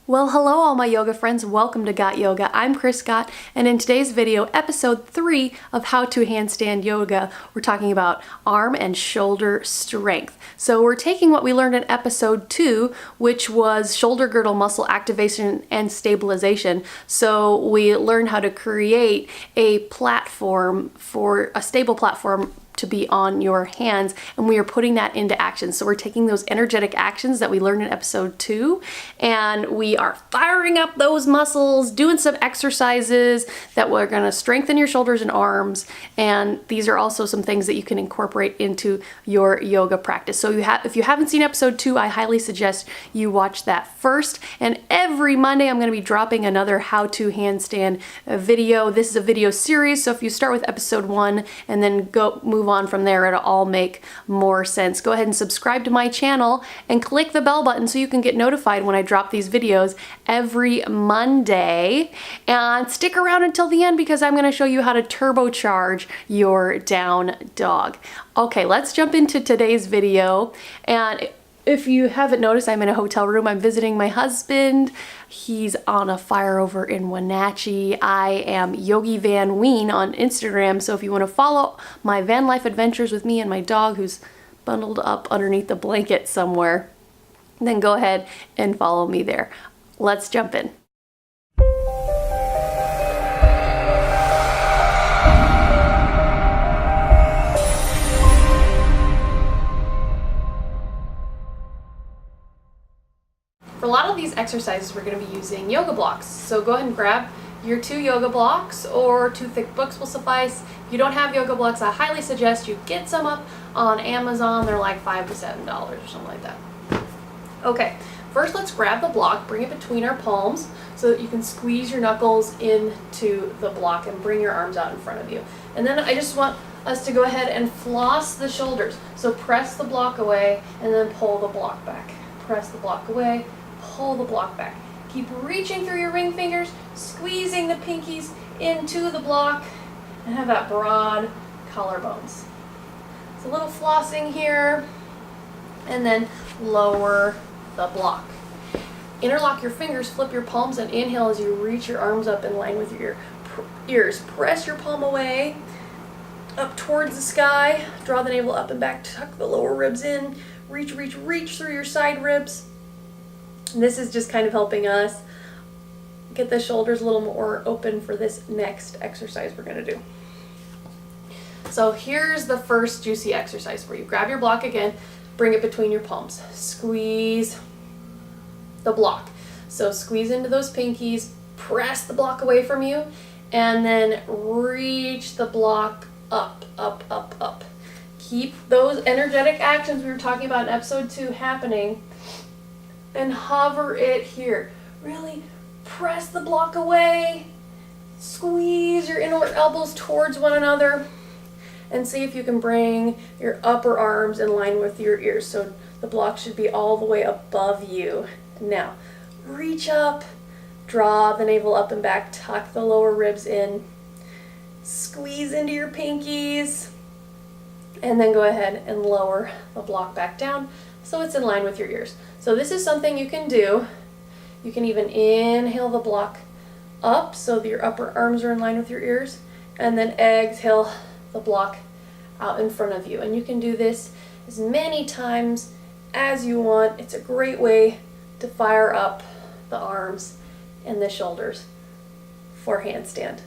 Well, hello all my yoga friends. Welcome to Got Yoga. I'm Chris Scott, and in today's video, episode 3 of How to Handstand Yoga, we're talking about arm and shoulder strength. So we're taking what we learned in episode 2, which was shoulder girdle muscle activation and stabilization. So we learned how to create a platform for a stable platform to be on your hands, and we are putting that into action. So we're taking those energetic actions that we learned in episode 2, and we are firing up those muscles, doing some exercises that we're gonna strengthen your shoulders and arms, and these are also some things that you can incorporate into your yoga practice. So if you haven't seen episode 2, I highly suggest you watch that first, and every Monday I'm gonna be dropping another how to handstand video. This is a video series, so if you start with episode 1 and then move on from there, it'll all make more sense. Go ahead and subscribe to my channel and click the bell button so you can get notified when I drop these videos every Monday. And stick around until the end because I'm going to show you how to turbocharge your down dog. Okay, let's jump into today's video. And if you haven't noticed, I'm in a hotel room. I'm visiting my husband. He's on a fire over in Wenatchee. I am Yogi Van Ween on Instagram, so if you want to follow my van life adventures with me and my dog who's bundled up underneath the blanket somewhere, then go ahead and follow me there. Let's jump in. For a lot of these exercises, we're going to be using yoga blocks. So go ahead and grab your 2 yoga blocks, or 2 thick books will suffice. If you don't have yoga blocks, I highly suggest you get some up on Amazon. They're like $5 to $7 or something like that. Okay, first let's grab the block, bring it between our palms so that you can squeeze your knuckles into the block and bring your arms out in front of you. And then I just want us to go ahead and floss the shoulders. So press the block away and then pull the block back. Press the block away, pull the block back. Keep reaching through your ring fingers, squeezing the pinkies into the block, and have that broad collarbones. So a little flossing here, and then lower the block. Interlock your fingers, flip your palms, and inhale as you reach your arms up in line with your ears. Press your palm away, up towards the sky, draw the navel up and back, tuck the lower ribs in, reach through your side ribs. And this is just kind of helping us get the shoulders a little more open for this next exercise we're going to do. So here's the first juicy exercise for you. Grab your block again, bring it between your palms. Squeeze the block. So squeeze into those pinkies, press the block away from you, and then reach the block up, up, up, up. Keep those energetic actions we were talking about in episode 2 happening, and hover it here. Really press the block away, squeeze your inward elbows towards one another, and see if you can bring your upper arms in line with your ears. So the block should be all the way above you. Now, reach up, draw the navel up and back, tuck the lower ribs in, squeeze into your pinkies, and then go ahead and lower the block back down so it's in line with your ears. So this is something you can do. You can even inhale the block up so that your upper arms are in line with your ears, and then exhale the block out in front of you. And you can do this as many times as you want. It's a great way to fire up the arms and the shoulders for handstand.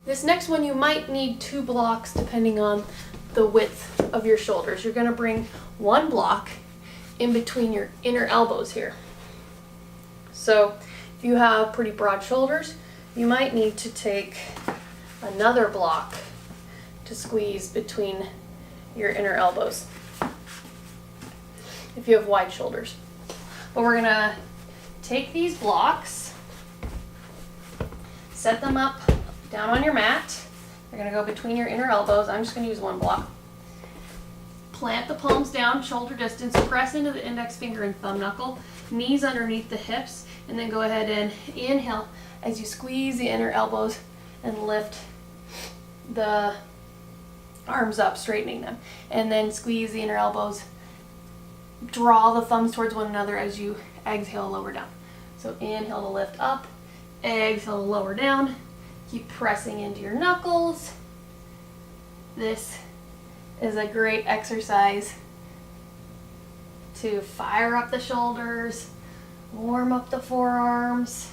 This next one, you might need 2 blocks depending on the width of your shoulders. You're going to bring 1 block in between your inner elbows here. So if you have pretty broad shoulders, you might need to take another block to squeeze between your inner elbows if you have wide shoulders. But we're gonna take these blocks, set them up down on your mat. They're gonna go between your inner elbows. I'm just gonna use 1 block. Plant the palms down, shoulder distance, press into the index finger and thumb knuckle, knees underneath the hips, and then go ahead and inhale as you squeeze the inner elbows and lift the arms up, straightening them. And then squeeze the inner elbows, draw the thumbs towards one another as you exhale, lower down. So inhale to lift up, exhale to lower down. Keep pressing into your knuckles. This is a great exercise to fire up the shoulders, warm up the forearms,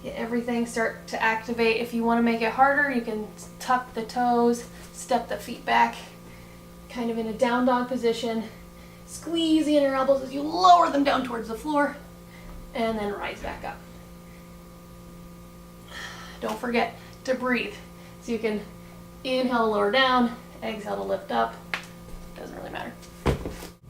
get everything start to activate. If you want to make it harder, you can tuck the toes, step the feet back, kind of in a down dog position. Squeeze the inner elbows as you lower them down towards the floor, and then rise back up. Don't forget to breathe. So you can inhale to lower down, exhale to lift up. Doesn't really matter.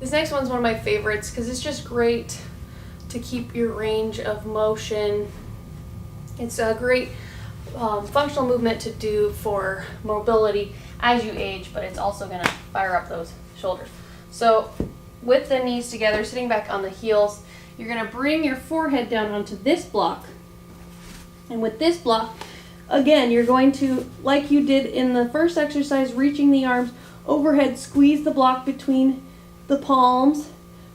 This next one's one of my favorites because it's just great to keep your range of motion. It's a great functional movement to do for mobility as you age, but it's also going to fire up those shoulders. So with the knees together, sitting back on the heels, you're going to bring your forehead down onto this block. And with this block, again, you're going to, like you did in the first exercise, reaching the arms overhead, squeeze the block between the palms,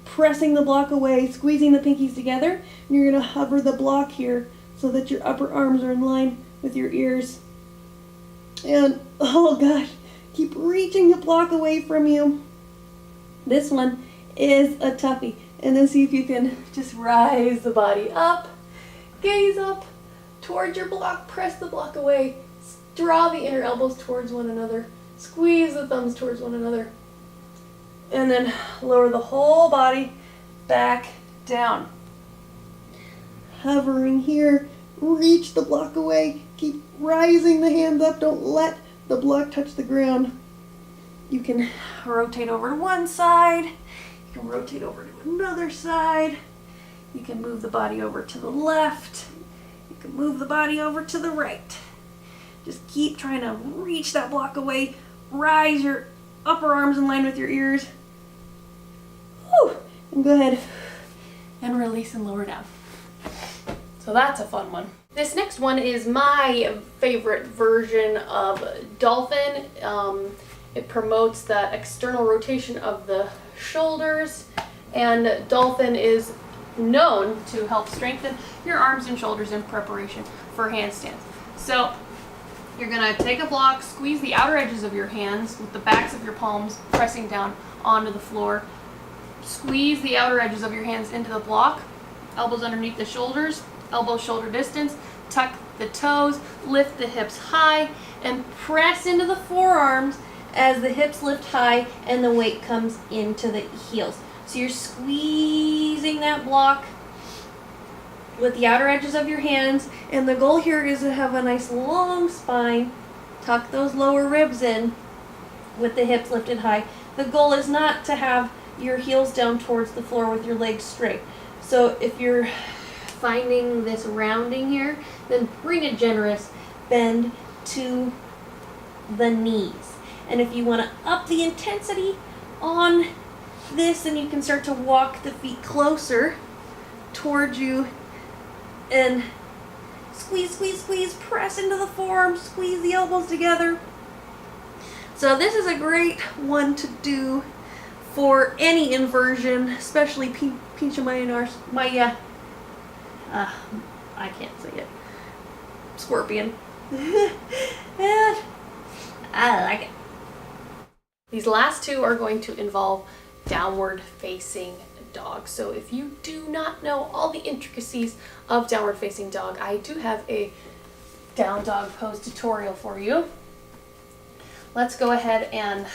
pressing the block away, squeezing the pinkies together, and you're going to hover the block here so that your upper arms are in line with your ears. And, oh gosh, keep reaching the block away from you. This one is a toughie. And then see if you can just rise the body up, gaze up towards your block, press the block away, draw the inner elbows towards one another, squeeze the thumbs towards one another, and then lower the whole body back down. Hovering here, reach the block away, keep rising the hands up, don't let the block touch the ground. You can rotate over to one side, you can rotate over to another side, you can move the body over to the left, you can move the body over to the right. Just keep trying to reach that block away, rise your upper arms in line with your ears. Whew. And go ahead and release and lower down. So that's a fun one. This next one is my favorite version of dolphin. It promotes that external rotation of the shoulders, and dolphin is known to help strengthen your arms and shoulders in preparation for handstands. So you're gonna take a block, squeeze the outer edges of your hands with the backs of your palms pressing down onto the floor. Squeeze the outer edges of your hands into the block, elbows underneath the shoulders, elbow shoulder distance, tuck the toes, lift the hips high, and press into the forearms as the hips lift high and the weight comes into the heels. So you're squeezing that block with the outer edges of your hands, and the goal here is to have a nice long spine. Tuck those lower ribs in with the hips lifted high. The goal is not to have your heels down towards the floor with your legs straight. So if you're finding this rounding here, then bring a generous bend to the knees. And if you want to up the intensity on this, then you can start to walk the feet closer towards you and squeeze, squeeze, squeeze, press into the forearms, squeeze the elbows together. So this is a great one to do for any inversion, especially pincha maya, I can't say it, scorpion. And I like it. These last two are going to involve downward facing dog. So if you do not know all the intricacies of downward facing dog, I do have a down dog pose tutorial for you. Let's go ahead and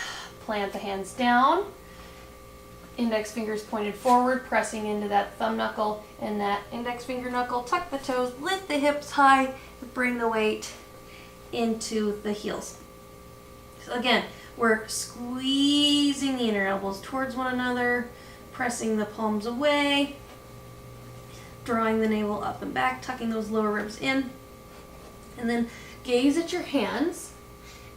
plant the hands down. Index fingers pointed forward, pressing into that thumb knuckle and that index finger knuckle. Tuck the toes, lift the hips high, bring the weight into the heels. So again, we're squeezing the inner elbows towards one another, pressing the palms away, drawing the navel up and back, tucking those lower ribs in, and then gaze at your hands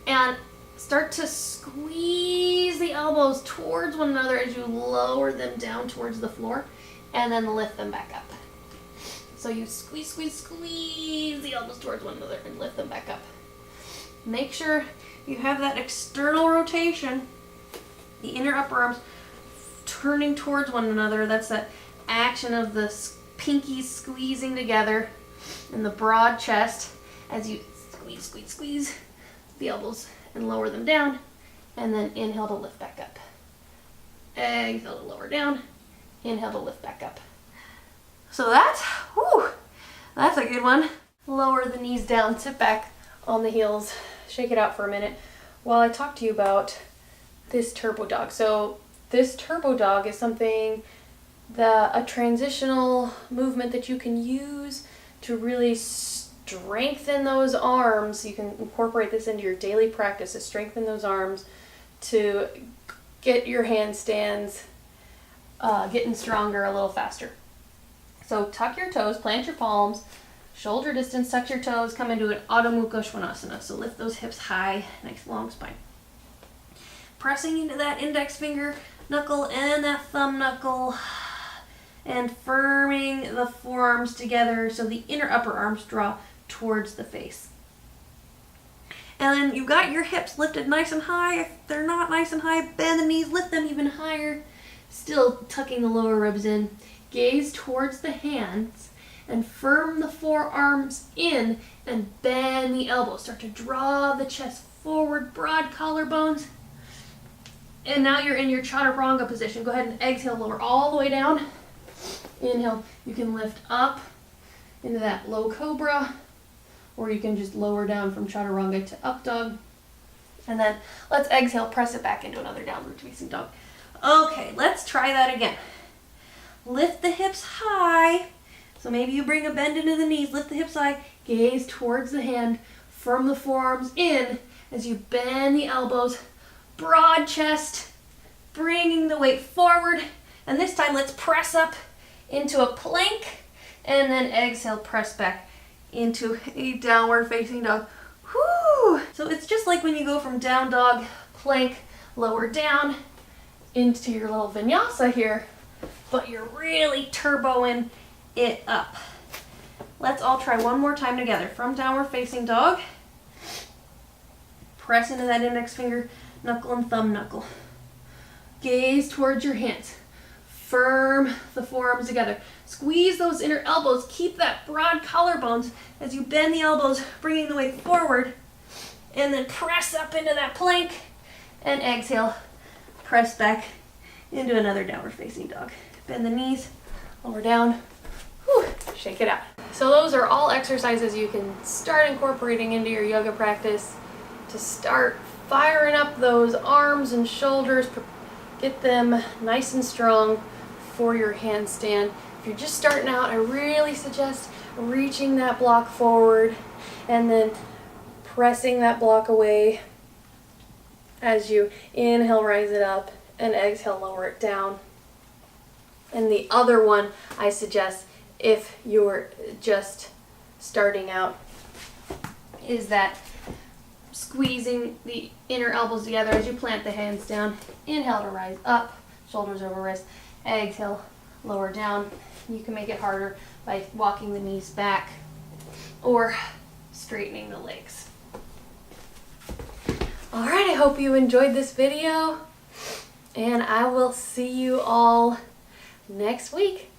and start to squeeze the elbows towards one another as you lower them down towards the floor, and then lift them back up. So you squeeze, squeeze, squeeze the elbows towards one another and lift them back up. Make sure you have that external rotation, the inner upper arms turning towards one another. That's that action of the pinkies squeezing together in the broad chest as you squeeze, squeeze, squeeze the elbows and lower them down, and then inhale to lift back up. Exhale to lower down, inhale to lift back up. So that's a good one. Lower the knees down, sit back on the heels, shake it out for a minute while I talk to you about this turbo dog. So this turbo dog is something a transitional movement that you can use to really strengthen those arms. You can incorporate this into your daily practice to strengthen those arms, to get your handstands getting stronger a little faster. So tuck your toes, plant your palms, shoulder distance, tuck your toes, come into an Adho Mukha Svanasana. So lift those hips high, nice long spine. Pressing into that index finger knuckle and that thumb knuckle, and firming the forearms together so the inner upper arms draw towards the face. And then you've got your hips lifted nice and high. If they're not nice and high, bend the knees, lift them even higher. Still tucking the lower ribs in. Gaze towards the hands and firm the forearms in and bend the elbows. Start to draw the chest forward, broad collarbones. And now you're in your chaturanga position. Go ahead and exhale, lower all the way down. Inhale, you can lift up into that low cobra, or you can just lower down from chaturanga to up dog. And then let's exhale, press it back into another downward facing dog. Okay, let's try that again. Lift the hips high. So maybe you bring a bend into the knees, lift the hips high, gaze towards the hand, firm the forearms in as you bend the elbows, broad chest, bringing the weight forward. And this time let's press up into a plank, and then exhale, press back into a downward facing dog. Whew. So it's just like when you go from down dog, plank, lower down into your little vinyasa here, but you're really turboing it up. Let's all try one more time together. From downward facing dog, press into that index finger, knuckle and thumb knuckle. Gaze towards your hands. Firm the forearms together. Squeeze those inner elbows. Keep that broad collarbones as you bend the elbows, bringing the weight forward. And then press up into that plank. And exhale, press back into another downward facing dog. Bend the knees, lower down. Whew, shake it out. So those are all exercises you can start incorporating into your yoga practice to start firing up those arms and shoulders, get them nice and strong for your handstand. If you're just starting out, I really suggest reaching that block forward and then pressing that block away as you inhale, rise it up, and exhale, lower it down. And the other one I suggest, if you're just starting out, is that squeezing the inner elbows together as you plant the hands down. Inhale to rise up, shoulders over wrist. Exhale, lower down. You can make it harder by walking the knees back or straightening the legs. All right, I hope you enjoyed this video, and I will see you all next week.